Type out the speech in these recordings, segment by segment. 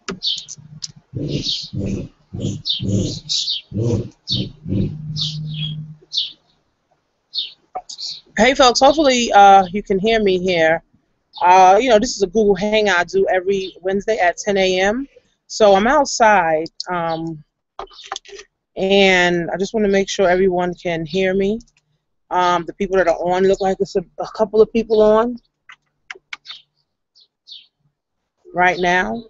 Hey folks, hopefully you can hear me here. This is a Google Hangout I do every Wednesday at 10 a.m. So I'm outside, and I just want to make sure everyone can hear me. The people that are on look like it's a couple of people on right now.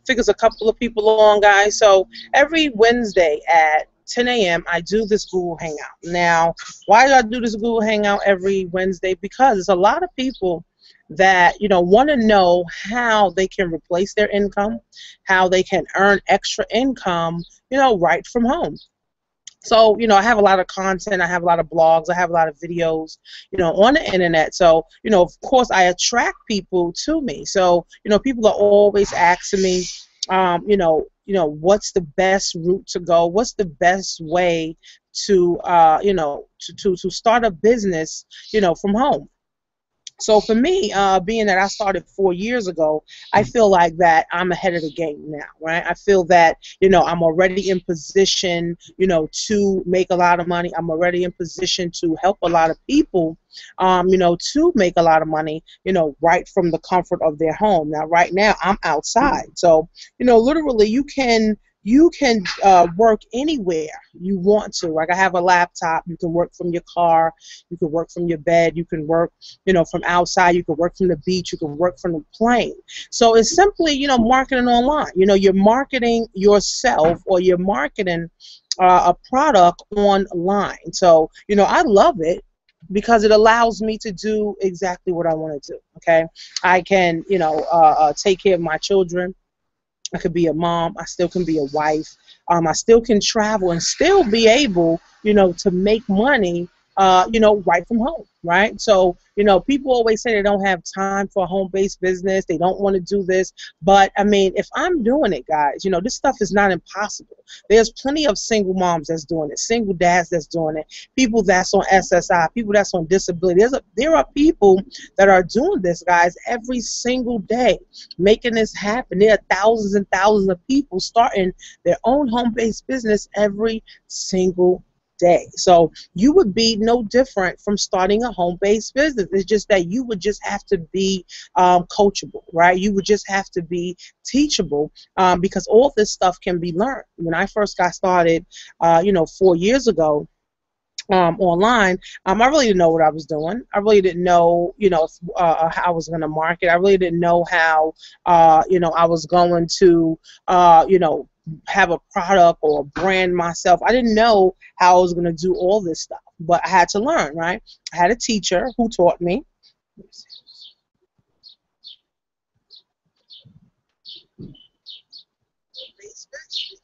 Figures a couple of people on, guys. So every Wednesday at 10 a.m. I do this Google Hangout. Now, why do I do this Google Hangout every Wednesday? Because there's a lot of people that want to know how they can replace their income, how they can earn extra income, right from home. So, I have a lot of content, I have a lot of blogs, I have a lot of videos, on the internet. So, of course, I attract people to me. So, people are always asking me, what's the best route to go? What's the best way to, to start a business, from home? So for me, being that I started 4 years ago, I feel like that I'm ahead of the game now, right? I feel that, I'm already in position, to make a lot of money. I'm already in position to help a lot of people, to make a lot of money, right from the comfort of their home. Now, right now, I'm outside. So, literally you can work anywhere you want to. Like I have a laptop, you can work from your car, you can work from your bed, you can work, from outside, you can work from the beach, you can work from the plane. So it's simply, marketing online. You're marketing yourself or you're marketing a product online. So, I love it because it allows me to do exactly what I want to do, okay? I can, take care of my children. I could be a mom. I still can be a wife. I still can travel and still be able, to make money, right from home, right? So, people always say they don't have time for a home-based business. They don't want to do this. But, I mean, if I'm doing it, guys, this stuff is not impossible. There's plenty of single moms that's doing it, single dads that's doing it, people that's on SSI, people that's on disability. There are people that are doing this, guys, every single day, making this happen. There are thousands and thousands of people starting their own home-based business every single day. So you would be no different from starting a home-based business. It's just that you would just have to be coachable, right? You would just have to be teachable, because all this stuff can be learned. When I first got started, 4 years ago, online, I really didn't know what I was doing. I really didn't know, how I was going to market. I really didn't know how, I was going to, have a product or brand myself. I didn't know how I was going to do all this stuff, but I had to learn, right? I had a teacher who taught me. It's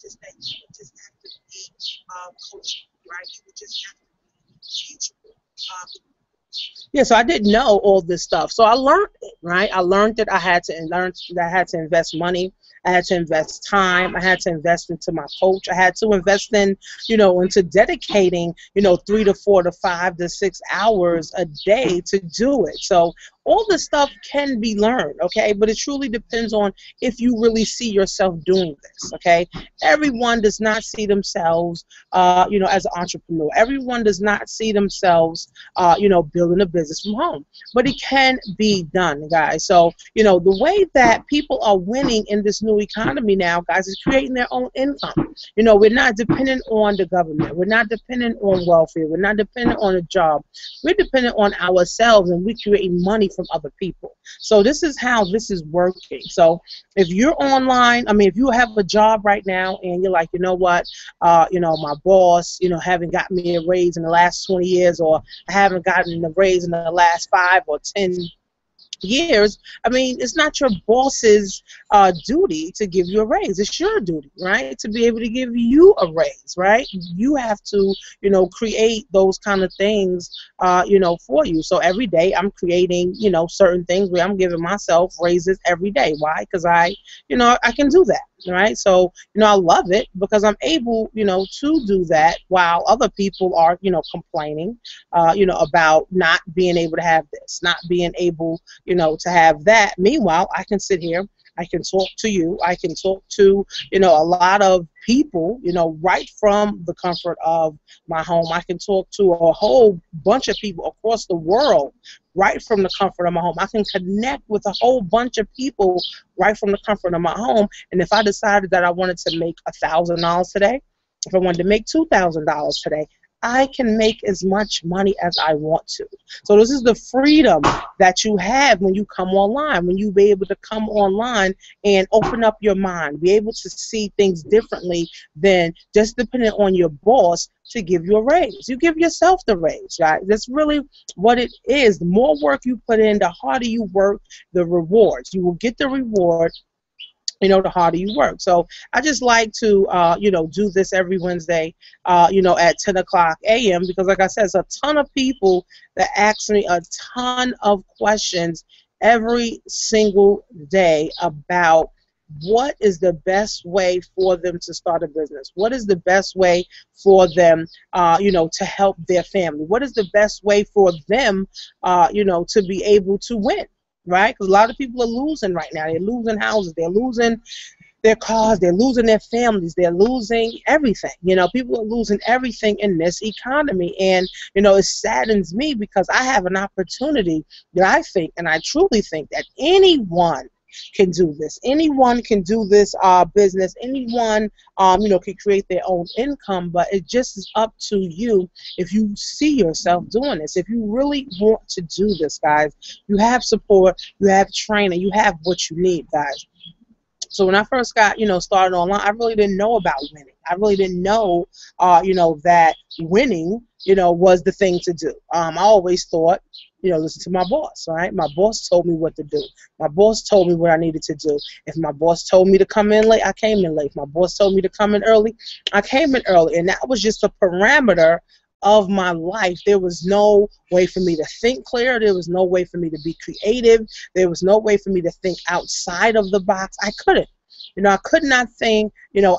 just that you just have to be coachable, right? You would just have to be teachable. Yeah, so I didn't know all this stuff. So I learned it, right? I learned that I had to invest money. I had to invest time. I had to invest into my coach. I had to invest in, into dedicating, 3 to 4 to 5 to 6 hours a day to do it. So all this stuff can be learned, okay? But it truly depends on if you really see yourself doing this, okay? Everyone does not see themselves, as an entrepreneur. Everyone does not see themselves, building a business from home. But it can be done, guys. So, the way that people are winning in this new economy now, guys, is creating their own income. We're not dependent on the government. We're not dependent on welfare. We're not dependent on a job. We're dependent on ourselves, and we're creating money from other people. So this is how this is working. So if you're online, if you have a job right now and you're like, you know what, my boss, haven't got me a raise in the last 20 years, or I haven't gotten a raise in the last 5 or 10 years, it's not your boss's duty to give you a raise. It's your duty, right, to be able to give you a raise, right? You have to, create those kind of things, for you. So every day I'm creating, certain things where I'm giving myself raises every day. Why? Because I can do that. right? So, I love it because I'm able, to do that while other people are, complaining, about not being able to have this, not being able, to have that. Meanwhile, I can sit here, I can talk to you, I can talk to, a lot of people, right from the comfort of my home. I can talk to a whole bunch of people across the world right from the comfort of my home. I can connect with a whole bunch of people right from the comfort of my home. And if I decided that I wanted to make $1,000 today, if I wanted to make $2,000 today, I can make as much money as I want to. So this is the freedom that you have when you come online, when you be able to come online and open up your mind, be able to see things differently than just depending on your boss to give you a raise. You give yourself the raise, right? That's really what it is. The more work you put in, the harder you work, the rewards. You will get the reward, the harder you work. So I just like to, do this every Wednesday, at 10 o'clock a.m. because, like I said, it's a ton of people that ask me a ton of questions every single day about what is the best way for them to start a business? What is the best way for them, to help their family? What is the best way for them, to be able to win? Right? Because a lot of people are losing right now. They're losing houses. They're losing their cars. They're losing their families. They're losing everything. People are losing everything in this economy. And, it saddens me because I have an opportunity that I think, and I truly think, that anyone can do this. Anyone can do this business. Anyone, can create their own income, but it just is up to you if you see yourself doing this. If you really want to do this, guys, you have support, you have training, you have what you need, guys. So when I first got, started online, I really didn't know about winning. I really didn't know, that winning, was the thing to do. I always thought, listen to my boss, right? My boss told me what to do. My boss told me what I needed to do. If my boss told me to come in late, I came in late. If my boss told me to come in early, I came in early. And that was just a parameter of my life. There was no way for me to think clear. There was no way for me to be creative. There was no way for me to think outside of the box. I couldn't. I could not think,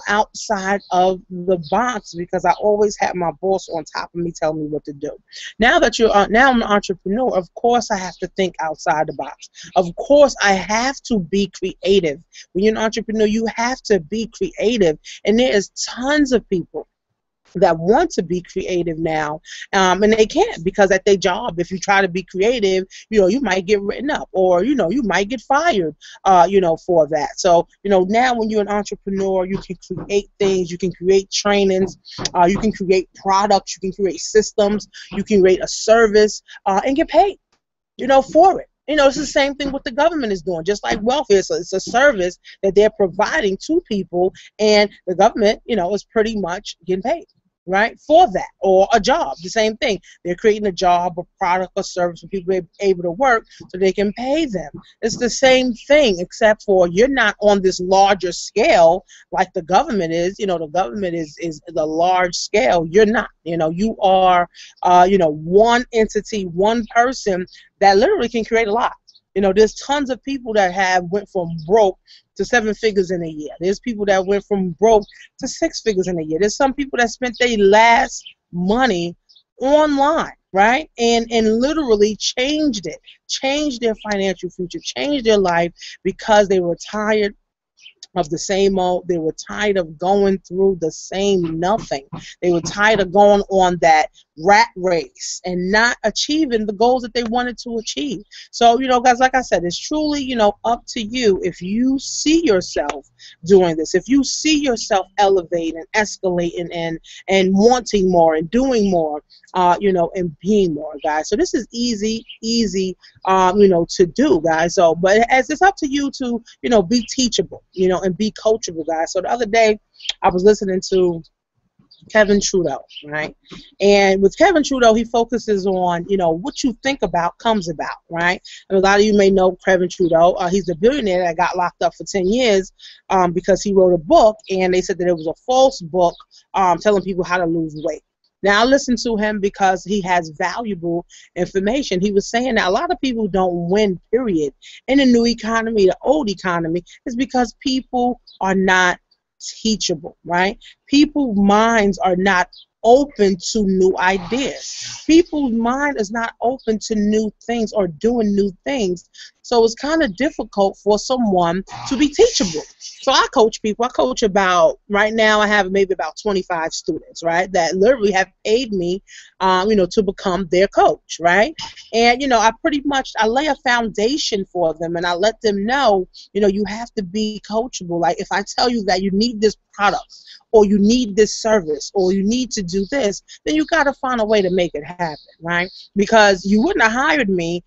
outside of the box because I always had my boss on top of me telling me what to do. Now that now I'm an entrepreneur, of course I have to think outside the box. Of course I have to be creative. When you're an entrepreneur, you have to be creative. And there is tons of people that want to be creative now, and they can't because at their job, if you try to be creative, you might get written up, or you might get fired, for that. So now when you're an entrepreneur, you can create things, you can create trainings, you can create products, you can create systems, you can create a service, and get paid, for it. It's the same thing what the government is doing, just like welfare. So it's a service that they're providing to people, and the government, is pretty much getting paid, right, for that, or a job, the same thing. They're creating a job, a product, or service for people to be able to work so they can pay them. It's the same thing, except for you're not on this larger scale like the government is. The government is the large scale. You're not. You are, one entity, one person that literally can create a lot. There's tons of people that have went from broke to 7 figures in a year. There's people that went from broke to 6 figures in a year. There's some people that spent their last money online, right? And literally changed it, changed their financial future, changed their life because they were tired of the same old. They were tired of going through the same nothing. They were tired of going on that rat race and not achieving the goals that they wanted to achieve. So, guys, like I said, it's truly, up to you if you see yourself doing this, if you see yourself elevating, escalating, and wanting more and doing more, and being more, guys. So this is easy, to do, guys. So, but as it's up to you to, be teachable, and be coachable, guys. So the other day I was listening to Kevin Trudeau, right? And with Kevin Trudeau, he focuses on, what you think about comes about, right? And a lot of you may know Kevin Trudeau. He's the billionaire that got locked up for 10 years because he wrote a book, and they said that it was a false book telling people how to lose weight. Now, I listen to him because he has valuable information. He was saying that a lot of people don't win, period. In the new economy, the old economy, is because people are not teachable, right? People's minds are not open to new ideas. People's mind is not open to new things or doing new things. So it's kind of difficult for someone to be teachable. So I coach people. I coach about, right now I have maybe about 25 students, right, that literally have paid me, to become their coach, right? And, I pretty much, I lay a foundation for them, and I let them know, you have to be coachable. Like, if I tell you that you need this product, or you need this service, or you need to do this, then you got to find a way to make it happen, right? Because you wouldn't have hired me,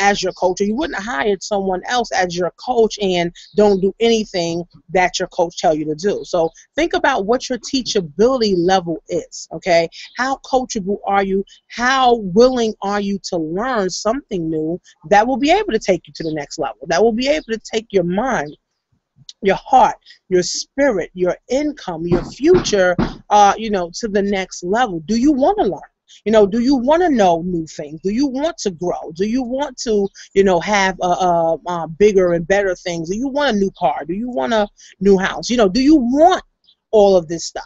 as your coach, or you wouldn't have hired someone else as your coach and don't do anything that your coach tell you to do. So think about what your teachability level is, okay? How coachable are you? How willing are you to learn something new that will be able to take you to the next level, that will be able to take your mind, your heart, your spirit, your income, your future, to the next level? Do you want to learn? Do you want to know new things? Do you want to grow? Do you want to, have bigger and better things? Do you want a new car? Do you want a new house? Do you want all of this stuff?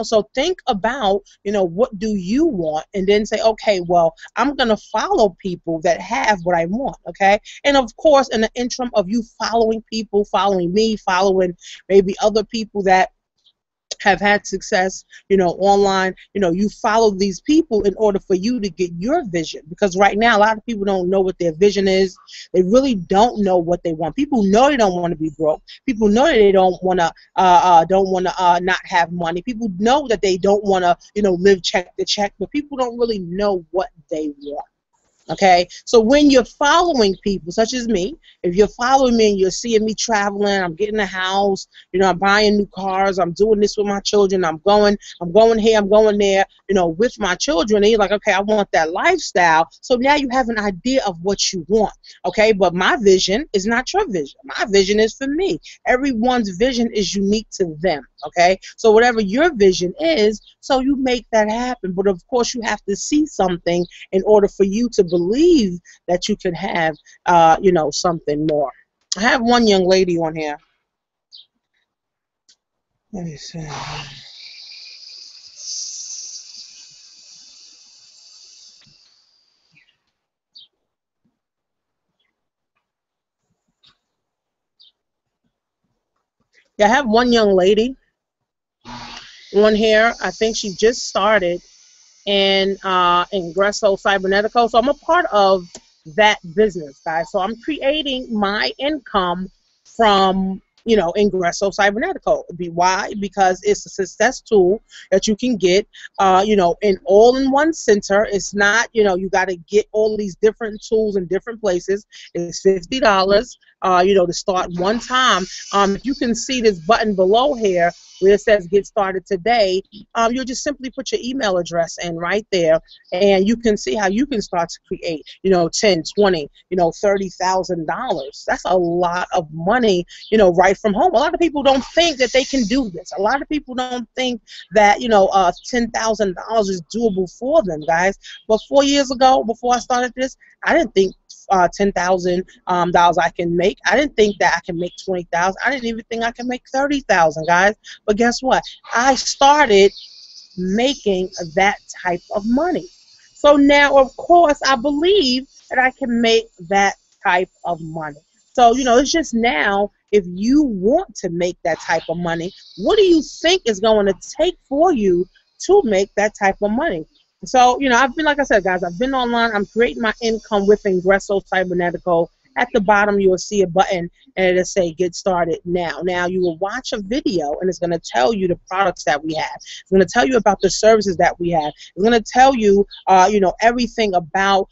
So think about, what do you want, and then say, okay, well, I'm going to follow people that have what I want, okay? And of course, in the interim of you following people, following me, following maybe other people that have had success, online, you follow these people in order for you to get your vision. Because right now, a lot of people don't know what their vision is. They really don't know what they want. People know they don't want to be broke. People know that they don't want to not have money. People know that they don't want to, live check to check, but people don't really know what they want. Okay, so when you're following people such as me, if you're following me and you're seeing me traveling, I'm getting a house, I'm buying new cars, I'm doing this with my children, I'm going here, I'm going there, with my children, and you're like, okay, I want that lifestyle. So now you have an idea of what you want, okay? But my vision is not your vision. My vision is for me. Everyone's vision is unique to them, okay? So whatever your vision is, so you make that happen. But of course, you have to see something in order for you to believe that you can have, something more. I have one young lady on here. Let me see. Yeah, I have one young lady on here. I think she just started in Ingresso Cybernetico. So I'm a part of that business, guys. So I'm creating my income from, Ingresso Cybernetico. Why? Because it's a success tool that you can get, in all-in-one center. It's not, you got to get all these different tools in different places. It's $50, to start one time. If you can see this button below here where it says get started today, you'll just simply put your email address in right there, and you can see how you can start to create, $10, $20, $30,000. That's a lot of money, right from home. A lot of people don't think that they can do this. A lot of people don't think that, $10,000 is doable for them, guys. But 4 years ago, before I started this, I didn't think $10,000 I can make. I didn't think that I can make $20,000. I didn't even think I can make $30,000, guys. But guess what? I started making that type of money. So now, of course, I believe that I can make that type of money. So, it's just now, if you want to make that type of money, what do you think is going to take for you to make that type of money? So, I've been, like I said, guys, I've been online. I'm creating my income with Ingresso Cybernetico. At the bottom, you will see a button, and it'll say get started now. Now, you will watch a video, and it's going to tell you the products that we have. It's going to tell you about the services that we have. It's going to tell you, everything about,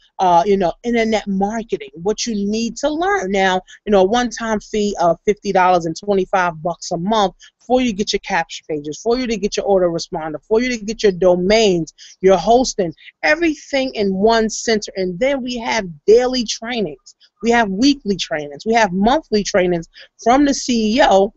internet marketing, what you need to learn. Now, one-time fee of $50 and $25 a month for you to get your capture pages, for you to get your autoresponder, for you to get your domains, your hosting, everything in one center. And then we have daily trainings. We have weekly trainings. We have monthly trainings from the CEO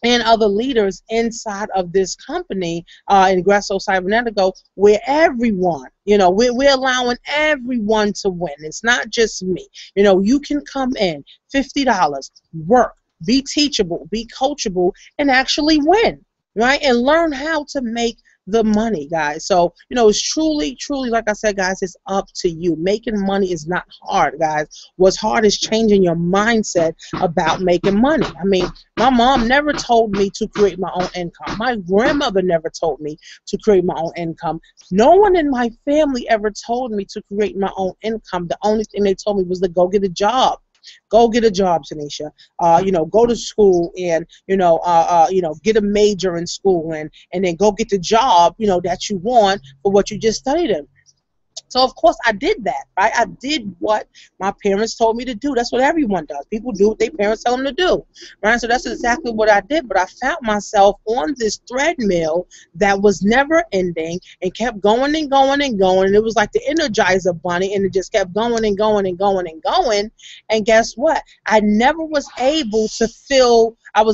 and other leaders inside of this company, Ingresso Cybernetico, where everyone, we're allowing everyone to win. It's not just me. You can come in, $50, work, be teachable, be coachable, and actually win, right? And learn how to make the money, guys. So, it's truly, truly, like I said, guys, it's up to you. Making money is not hard, guys. What's hard is changing your mindset about making money. I mean, my mom never told me to create my own income. My grandmother never told me to create my own income. No one in my family ever told me to create my own income. The only thing they told me was to go get a job. Go get a job, Tanisha. Go to school and get a major in school and then go get the job that you want for what you just studied in. So, of course, I did that, right? I did what my parents told me to do. That's what everyone does. People do what their parents tell them to do, right? So that's exactly what I did. But I found myself on this treadmill that was never ending and kept going and going and going. And it was like the Energizer Bunny, and it just kept going and going and going and going. And guess what? I was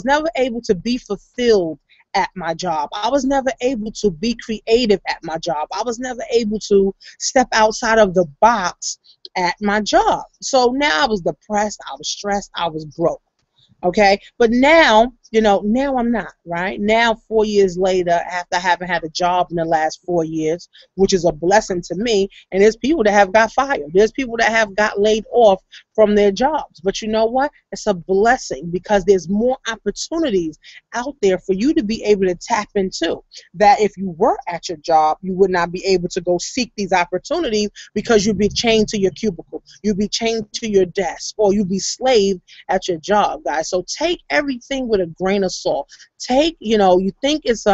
never able to be fulfilled at my job. I was never able to be creative at my job. I was never able to step outside of the box at my job. So now I was depressed, I was stressed, I was broke. Okay, but now, now I'm not, right? Now, 4 years later, after I haven't had a job in the last 4 years, which is a blessing to me, and there's people that have got fired. There's people that have got laid off from their jobs. But you know what? It's a blessing because there's more opportunities out there for you to be able to tap into that if you were at your job, you would not be able to go seek these opportunities because you'd be chained to your cubicle. You'd be chained to your desk, or you'd be slaved at your job, guys. So take everything with a grain of salt. You think it's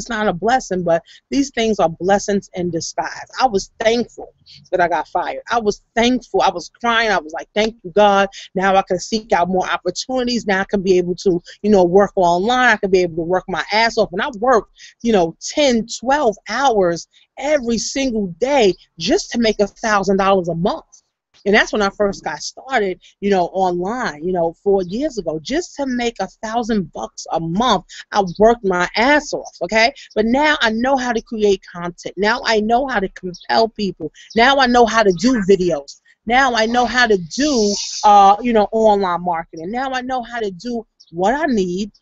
not a blessing, but these things are blessings in disguise. I was thankful that I got fired. I was thankful. I was crying. I was like, thank you, God. Now I can seek out more opportunities. Now I can be able to, work online. I can be able to work my ass off. And I worked, 10, 12 hours every single day just to make $1,000 a month. And that's when I first got started, online, 4 years ago, just to make $1,000 a month. I worked my ass off, okay? But now I know how to create content. Now I know how to compel people. Now I know how to do videos. Now I know how to do, online marketing. Now I know how to do what I need.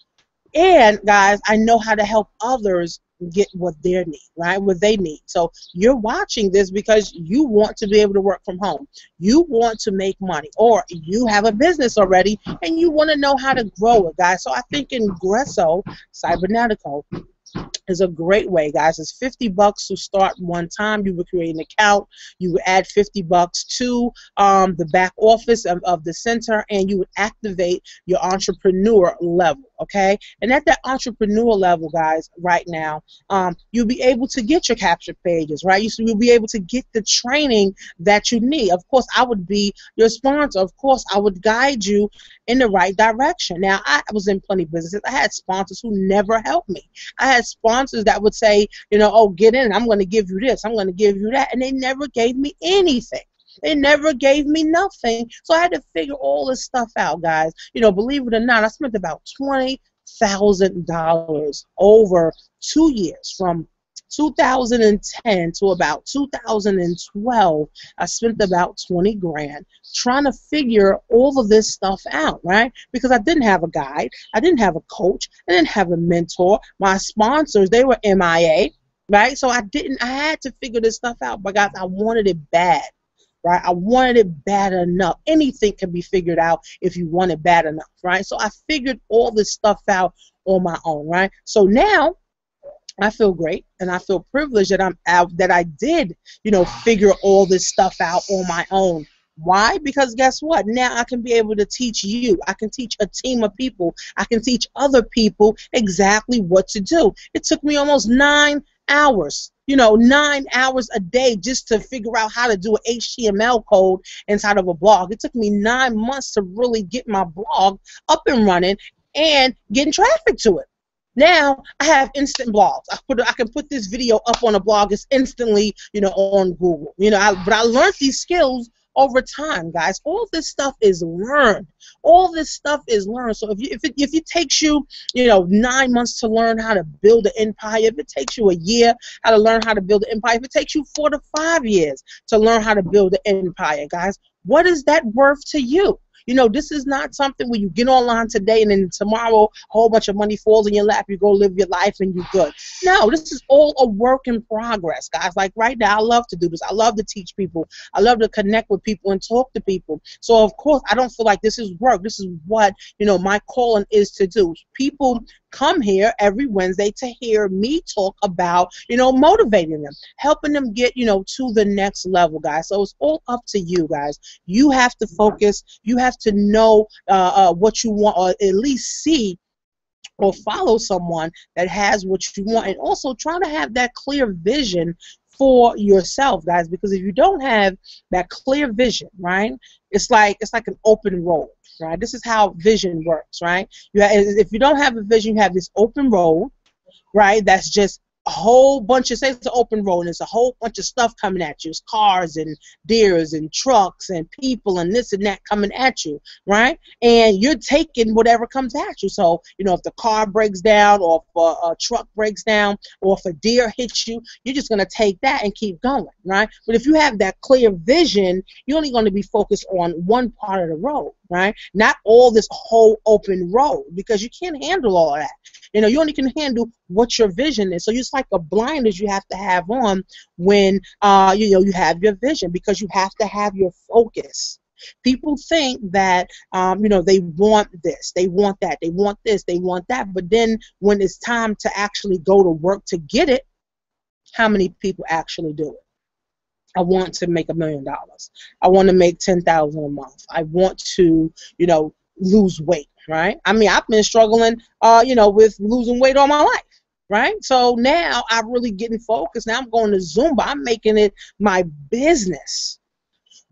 And, guys, I know how to help others get what they need, right? What they need. So you're watching this because you want to be able to work from home. You want to make money, or you have a business already and you want to know how to grow it, guys. So I think Ingresso Cybernetico is a great way, guys. It's $50 to start one time. You would create an account. You would add $50 to the back office of the center, and you would activate your entrepreneur level, okay? And at that entrepreneur level, guys, right now, you'll be able to get your capture pages, right? You'll be able to get the training that you need. Of course, I would be your sponsor. Of course, I would guide you in the right direction. Now, I was in plenty of businesses. I had sponsors who never helped me. I had sponsors that would say, oh, get in, I'm going to give you this, I'm going to give you that, and they never gave me anything. They never gave me nothing. So I had to figure all this stuff out, guys. Believe it or not, I spent about $20,000 over 2 years, from 2010 to about 2012. I spent about 20 grand trying to figure all of this stuff out, right? Because I didn't have a guide, I didn't have a coach, I didn't have a mentor. My sponsors, they were MIA, right? So I had to figure this stuff out, but guys, I wanted it bad. Right? I wanted it bad enough. Anything can be figured out if you want it bad enough, right? So I figured all this stuff out on my own, right? So now I feel great, and I feel privileged that I did, figure all this stuff out on my own. Why? Because guess what? Now I can be able to teach you. I can teach a team of people. I can teach other people exactly what to do. It took me almost 9 hours. 9 hours a day just to figure out how to do an HTML code inside of a blog. It took me 9 months to really get my blog up and running and getting traffic to it. Now I have instant blogs. I can put this video up on a blog. It's instantly, on Google. But I learned these skills over time, guys. All this stuff is learned. All this stuff is learned. So if it takes you, 9 months to learn how to build an empire, if it takes you a year how to learn how to build an empire, if it takes you 4 to 5 years to learn how to build an empire, guys, what is that worth to you? You know, this is not something where you get online today and then tomorrow a whole bunch of money falls in your lap, you go live your life and you're good. No, this is all a work in progress, guys. Like right now, I love to do this. I love to teach people. I love to connect with people and talk to people. So of course, I don't feel like this is work. This is what, you know, my calling is to do. People come here every Wednesday to hear me talk about, you know, motivating them, helping them get, you know, to the next level, guys. So it's all up to you, guys. You have to focus. You have to know what you want, or at least see or follow someone that has what you want, and also try to have that clear vision for yourself, guys, because if you don't have that clear vision, right, it's like an open road, right? This is how vision works, right? If you don't have a vision, you have this open road, right? That's just a whole bunch of, say it's an open road and it's a whole bunch of stuff coming at you. It's cars and deers and trucks and people and this and that coming at you, right? And you're taking whatever comes at you. So, you know, if the car breaks down, or if a truck breaks down, or if a deer hits you, you're just going to take that and keep going, right? But if you have that clear vision, you're only going to be focused on one part of the road, right? Not all this whole open road, because you can't handle all of that. You know, you only can handle what your vision is. So it's like a blinders you have to have on when you know, you have your vision, because you have to have your focus. People think that you know, they want this, they want that, they want this, they want that, but then when it's time to actually go to work to get it, how many people actually do it? I want to make $1 million. I want to make $10,000 a month. I want to, you know, lose weight, right? I mean, I've been struggling, you know, with losing weight all my life, right? So now I'm really getting focused. Now I'm going to Zumba. I'm making it my business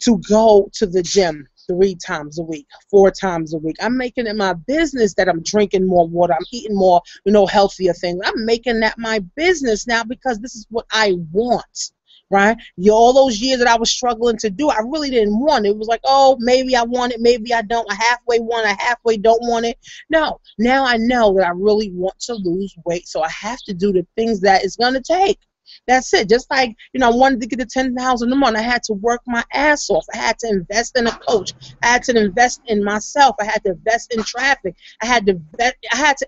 to go to the gym 3 times a week, 4 times a week. I'm making it my business that I'm drinking more water. I'm eating more, you know, healthier things. I'm making that my business now, because this is what I want. Right? All those years that I was struggling to do, I really didn't want it. It was like, oh, maybe I want it, maybe I don't. I halfway want it, I halfway don't want it. No, now I know that I really want to lose weight, so I have to do the things that it's going to take. That's it. Just like, you know, I wanted to get to $10,000 a month, I had to work my ass off. I had to invest in a coach. I had to invest in myself. I had to invest in traffic. I had to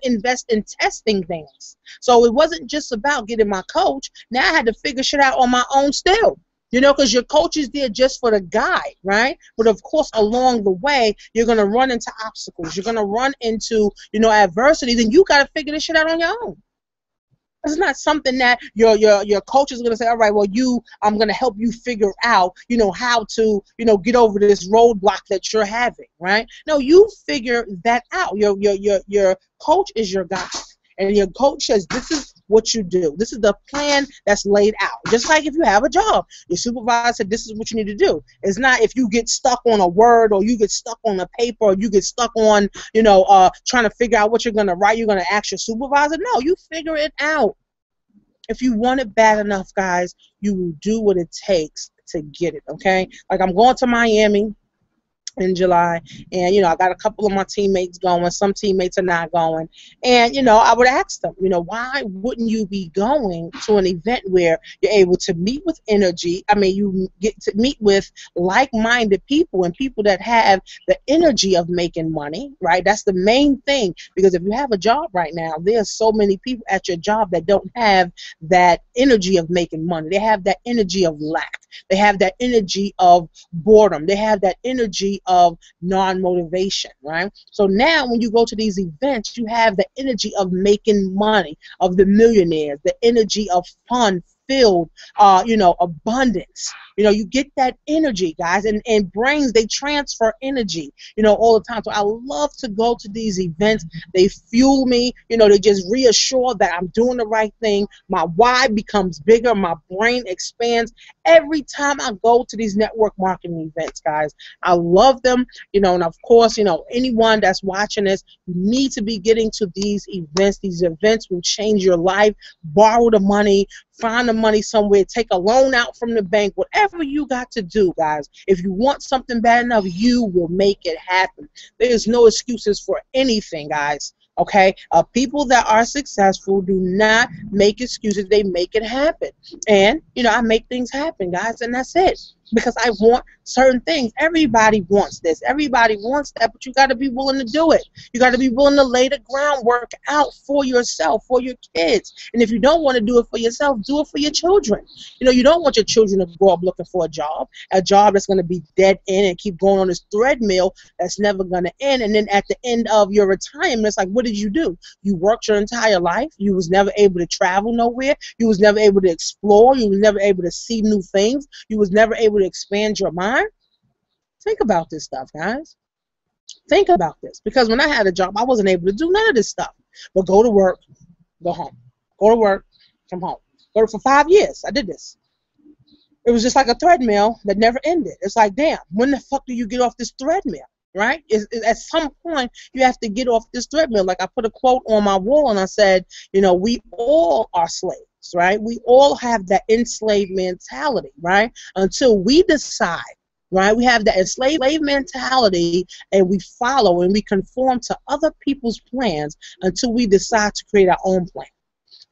invest in testing things. So it wasn't just about getting my coach. Now I had to figure shit out on my own still. You know, because your coach is there just for the guide, right? But of course, along the way, you're going to run into obstacles. You're going to run into, you know, adversities, and you got to figure this shit out on your own. It's not something that your coach is going to say, all right, well, I'm going to help you figure out, you know, how to, you know, get over this roadblock that you're having, right? No, you figure that out. Your coach is your guide, and your coach says, this is what you do. This is the plan that's laid out. Just like if you have a job, your supervisor said, this is what you need to do. It's not if you get stuck on a word, or you get stuck on a paper, or you get stuck on, you know, trying to figure out what you're going to write, you're going to ask your supervisor. No, you figure it out. If you want it bad enough, guys, you will do what it takes to get it, okay? Like, I'm going to Miami in July, and, you know, I got a couple of my teammates going. Some teammates are not going. And, you know, I would ask them, you know, why wouldn't you be going to an event where you're able to meet with energy? I mean, you get to meet with like-minded people, and people that have the energy of making money, right? That's the main thing, because if you have a job right now, there's so many people at your job that don't have that energy of making money. They have that energy of lack. They have that energy of boredom. They have that energy of non-motivation, right? So now when you go to these events, you have the energy of making money, of the millionaires, the energy of fun, filled, you know, abundance. You know, you get that energy, guys, and brains, they transfer energy, you know, all the time. So I love to go to these events. They fuel me, you know, they just reassure that I'm doing the right thing. My why becomes bigger. My brain expands every time I go to these network marketing events, guys. I love them, you know, and of course, you know, anyone that's watching this, you need to be getting to these events. These events will change your life. Borrow the money, find the money somewhere, take a loan out from the bank, whatever you got to do, guys. If you want something bad enough, you will make it happen. There's no excuses for anything, guys. Okay? People that are successful do not make excuses. They make it happen. And, you know, I make things happen, guys, and that's it. because I want certain things. Everybody wants this. Everybody wants that, but you got to be willing to do it. You got to be willing to lay the groundwork out for yourself, for your kids. And if you don't want to do it for yourself, do it for your children. You know, you don't want your children to grow up looking for a job that's going to be dead end and keep going on this treadmill that's never going to end. And then at the end of your retirement, it's like, what did you do? You worked your entire life. You was never able to travel nowhere. You was never able to explore. You was never able to see new things. You was never able to expand your mind. Think about this stuff, guys. Think about this. Because when I had a job, I wasn't able to do none of this stuff. But go to work, go home. Go to work, come home. For 5 years, I did this. It was just like a treadmill that never ended. It's like, damn, when the fuck do you get off this treadmill, right? At some point, you have to get off this treadmill. Like I put a quote on my wall and I said, you know, we all are slaves, right? We all have that enslaved mentality, right? Until we decide, right? We have that enslaved mentality and we follow and we conform to other people's plans until we decide to create our own plan.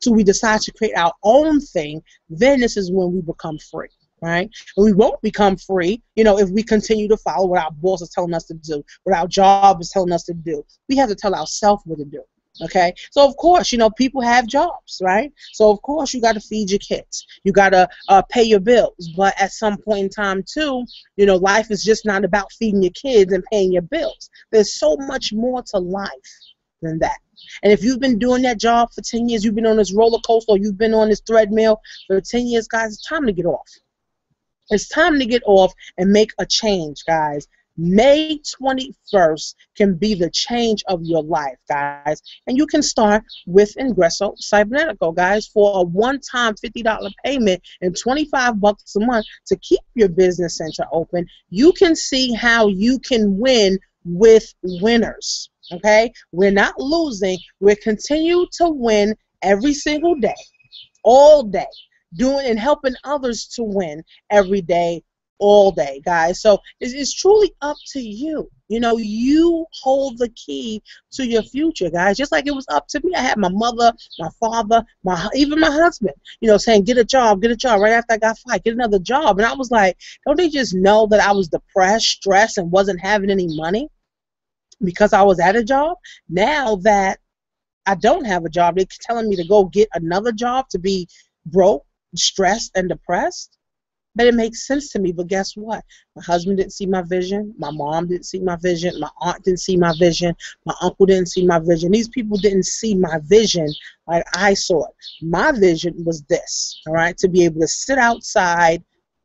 Till we decide to create our own thing, then this is when we become free. Right? And we won't become free, you know, if we continue to follow what our boss is telling us to do, what our job is telling us to do. We have to tell ourselves what to do. Okay? So, of course, you know, people have jobs, right? So, of course, you got to feed your kids. You got to pay your bills. But at some point in time, too, you know, life is just not about feeding your kids and paying your bills. There's so much more to life than that. And if you've been doing that job for 10 years, you've been on this roller coaster, or you've been on this treadmill for 10 years, guys, it's time to get off. It's time to get off and make a change, guys. May 21st can be the change of your life, guys. And you can start with Ingresso Cybernetico, guys, for a one-time $50 payment and $25 a month to keep your business center open. You can see how you can win with winners, okay? We're not losing. We continue to win every single day, all day. Doing and helping others to win every day, all day, guys. So it's truly up to you. You know, you hold the key to your future, guys. Just like it was up to me. I had my mother, my father, even my husband, you know, saying, get a job right after I got fired, get another job. And I was like, don't they just know that I was depressed, stressed, and wasn't having any money because I was at a job? Now that I don't have a job, they're telling me to go get another job to be broke, stressed and depressed. But it makes sense to me. But guess what? My husband didn't see my vision. My mom didn't see my vision. My aunt didn't see my vision. My uncle didn't see my vision. These people didn't see my vision like I saw it. My vision was this, all right, to be able to sit outside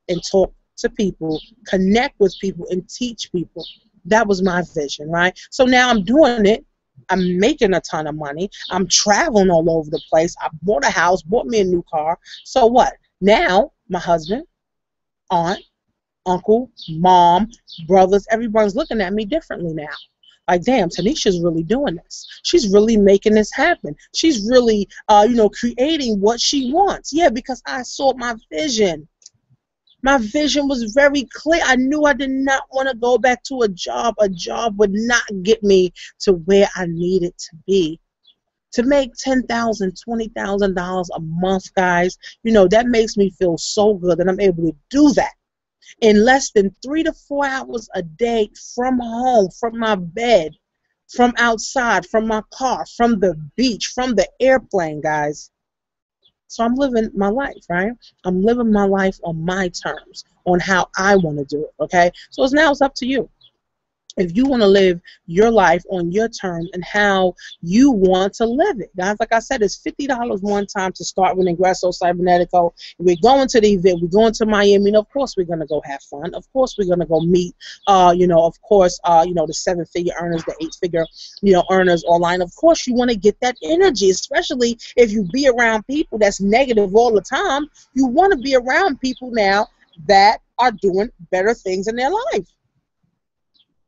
and talk to people, connect with people, and teach people. That was my vision, right? So now I'm doing it. I'm making a ton of money. I'm traveling all over the place. I bought a house, bought me a new car. So what? Now, my husband, aunt, uncle, mom, brothers, everybody's looking at me differently now. Like, damn, Tanisha's really doing this. She's really making this happen. She's really, you know, creating what she wants. Yeah, because I saw my vision. My vision was very clear. I knew I did not want to go back to a job. A job would not get me to where I needed to be. To make $10,000, $20,000 a month, guys, you know, that makes me feel so good that I'm able to do that in less than 3 to 4 hours a day from home, from my bed, from outside, from my car, from the beach, from the airplane, guys. So I'm living my life, right? I'm living my life on my terms, on how I want to do it, okay? So it's up to you. If you want to live your life on your terms and how you want to live it. Guys, like I said, it's $50 one time to start with Ingresso Cybernetico. We're going to the event. We're going to Miami. And of course, we're going to go have fun. Of course, we're going to go meet, you know, of course, you know, the 7-figure earners, the 8-figure, you know, earners online. Of course, you want to get that energy, especially if you be around people that's negative all the time. You want to be around people now that are doing better things in their life.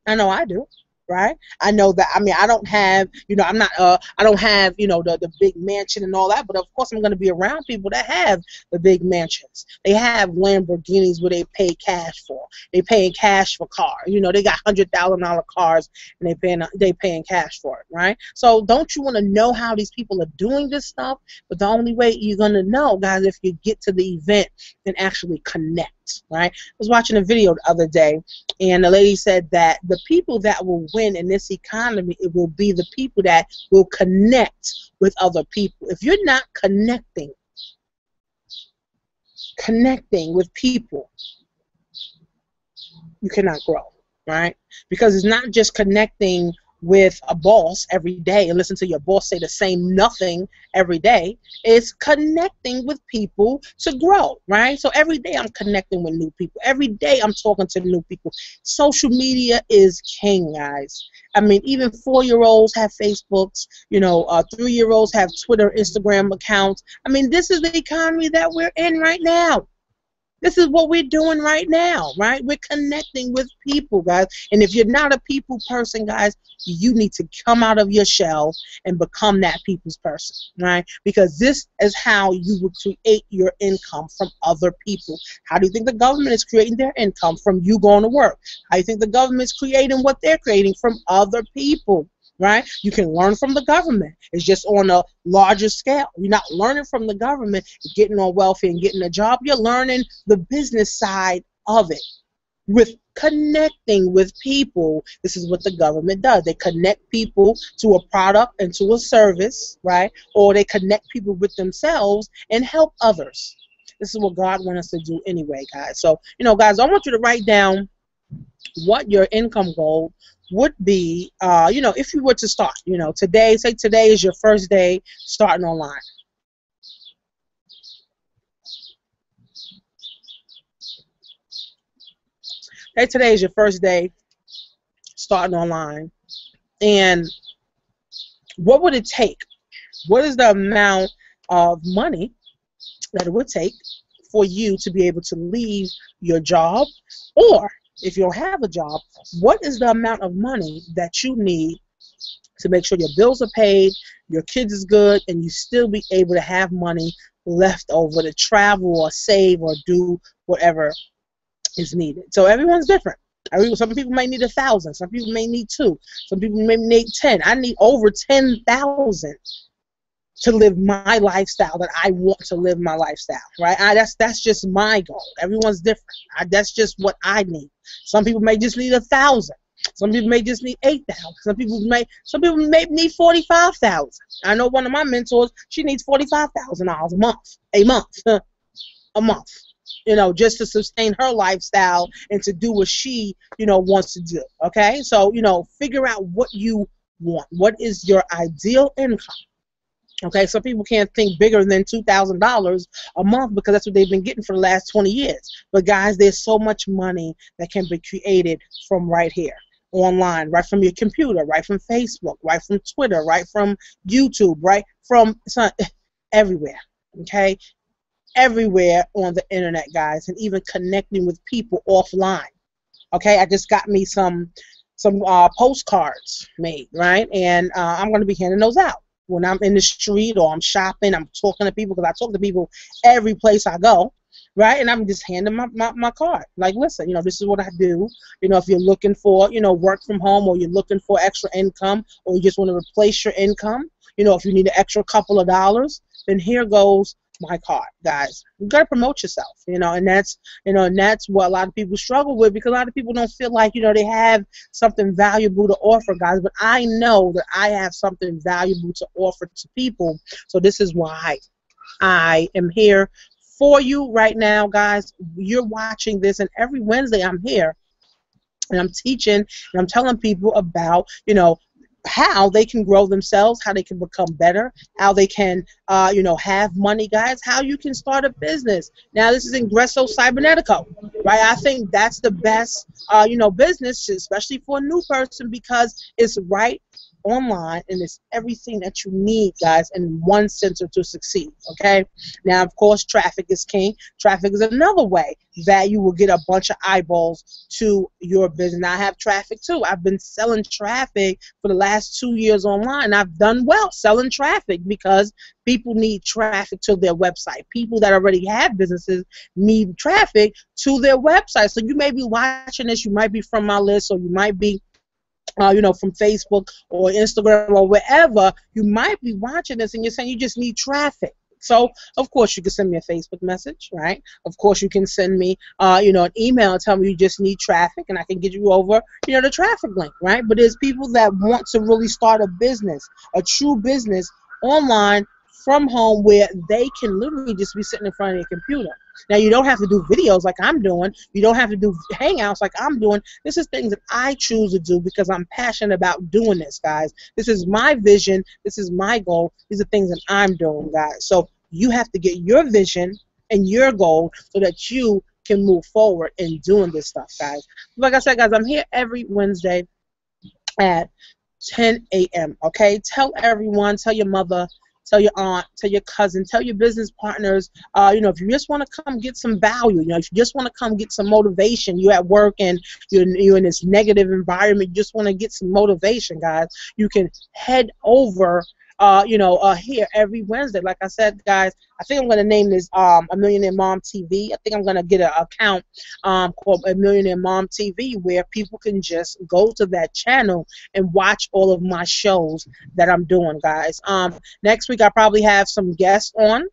I know I do, right? I know that, I mean, I don't have, you know, I don't have, you know, the big mansion and all that, but of course I'm going to be around people that have the big mansions. They have Lamborghinis where they pay cash for. They paying cash for cars. You know, they got $100,000 cars and they paying cash for it, right? So don't you want to know how these people are doing this stuff? But the only way you're going to know, guys, if you get to the event and actually connect, right? I was watching a video the other day, and the lady said that the people that will win in this economy, it will be the people that will connect with other people. If you're not connecting with people, you cannot grow, right? Because it's not just connecting with a boss every day and listen to your boss say the same nothing every day. It's connecting with people to grow, right? So every day I'm connecting with new people. Every day I'm talking to new people. Social media is king, guys. I mean, even 4-year-olds have Facebooks, 3-year-olds have Twitter, Instagram accounts. I mean, this is the economy that we're in right now. This is what we're doing right now, right? We're connecting with people, guys. And if you're not a people person, guys, you need to come out of your shell and become that people's person, right? Because this is how you will create your income from other people. How do you think the government is creating their income? From you going to work. How do you think the government is creating what they're creating? From other people. Right? You can learn from the government. It's just on a larger scale. You're not learning from the government, getting on welfare and getting a job. You're learning the business side of it. With connecting with people, this is what the government does. They connect people to a product and to a service, right? Or they connect people with themselves and help others. This is what God wants us to do anyway, guys. So, guys, I want you to write down what your income goal would be, if you were to start, today is your first day starting online. Today is your first day starting online. And what would it take? What is the amount of money that it would take for you to be able to leave your job? Or if you don't have a job, what is the amount of money that you need to make sure your bills are paid, your kids is good, and you still be able to have money left over to travel or save or do whatever is needed? So everyone's different. Some people may need 1,000. Some people may need 2. Some people may need 10. I need over 10,000 to live my lifestyle that I want to live my lifestyle, right? That's just my goal. Everyone's different. That's just what I need. Some people may just need 1,000. Some people may just need 8,000. Some people may need 45,000. I know one of my mentors, she needs $45,000 a month, just to sustain her lifestyle and to do what she, wants to do. Okay, so figure out what you want. What is your ideal income? Okay, some people can't think bigger than $2,000 a month because that's what they've been getting for the last 20 years. But guys, there's so much money that can be created from right here, online, right from your computer, right from Facebook, right from Twitter, right from YouTube, right from everywhere. Okay, everywhere on the internet, guys, and even connecting with people offline. Okay, I just got me some postcards made, right, and I'm going to be handing those out. When I'm in the street or I'm shopping, I'm talking to people, because I talk to people every place I go, right? And I'm just handing my card. Like, listen, this is what I do. If you're looking for, work from home, or you're looking for extra income, or you just want to replace your income, if you need an extra couple of dollars, then here goes my card, guys. You got to promote yourself, and that's what a lot of people struggle with, because a lot of people don't feel like, they have something valuable to offer, guys. But I know that I have something valuable to offer to people, so this is why I am here for you right now, guys. You're watching this, and every Wednesday I'm here, and I'm teaching, and I'm telling people about, how they can grow themselves, how they can become better, how they can, have money, guys, how you can start a business. Now, this is Ingresso Cybernetico, right? I think that's the best, business, especially for a new person, because it's right online, and it's everything that you need, guys, in one center to succeed. Okay, now of course traffic is king. Traffic is another way that you will get a bunch of eyeballs to your business. Now, I have traffic too. I've been selling traffic for the last 2 years online. I've done well selling traffic because people need traffic to their website. People that already have businesses need traffic to their website. So you may be watching this, you might be from my list, or you might be from Facebook or Instagram or wherever, you might be watching this and you're saying you just need traffic. So, of course, you can send me a Facebook message, right? Of course, you can send me, an email and tell me you just need traffic, and I can get you over, the traffic link, right? But there's people that want to really start a business, a true business online from home where they can literally just be sitting in front of their computer. Now, you don't have to do videos like I'm doing. You don't have to do hangouts like I'm doing. This is things that I choose to do because I'm passionate about doing this, guys. This is my vision. This is my goal. These are things that I'm doing, guys. So you have to get your vision and your goal so that you can move forward in doing this stuff, guys. Like I said, guys, I'm here every Wednesday at 10 a.m., okay? Tell everyone, tell your mother, tell your aunt, tell your cousin, tell your business partners, if you just want to come get some value, if you just want to come get some motivation, you're at work and you're in this negative environment, you just want to get some motivation, guys, you can head over here every Wednesday. Like I said, guys, I think I'm going to name this A Millionaire Mom TV. I think I'm going to get an account called A Millionaire Mom TV where people can just go to that channel and watch all of my shows that I'm doing, guys. Next week, I probably have some guests on.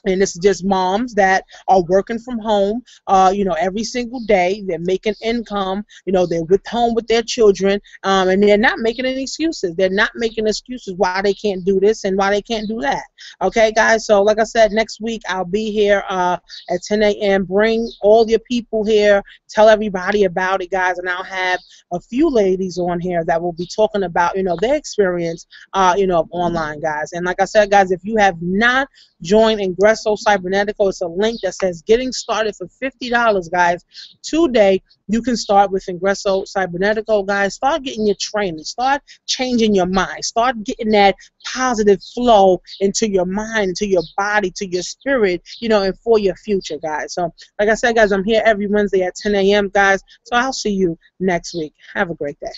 And this is just moms that are working from home, every single day. They're making income. They're with home with their children, and they're not making any excuses. They're not making excuses why they can't do this and why they can't do that. Okay, guys? So, like I said, next week I'll be here at 10 a.m. Bring all your people here. Tell everybody about it, guys. And I'll have a few ladies on here that will be talking about, their experience, of online, guys. And like I said, guys, if you have not joined Ingresso Cybernetico, it's a link that says getting started for $50, guys. Today, you can start with Ingresso Cybernetico, guys. Start getting your training. Start changing your mind. Start getting that positive flow into your mind, into your body, to your spirit, and for your future, guys. So, like I said, guys, I'm here every Wednesday at 10 a.m., guys. So I'll see you next week. Have a great day.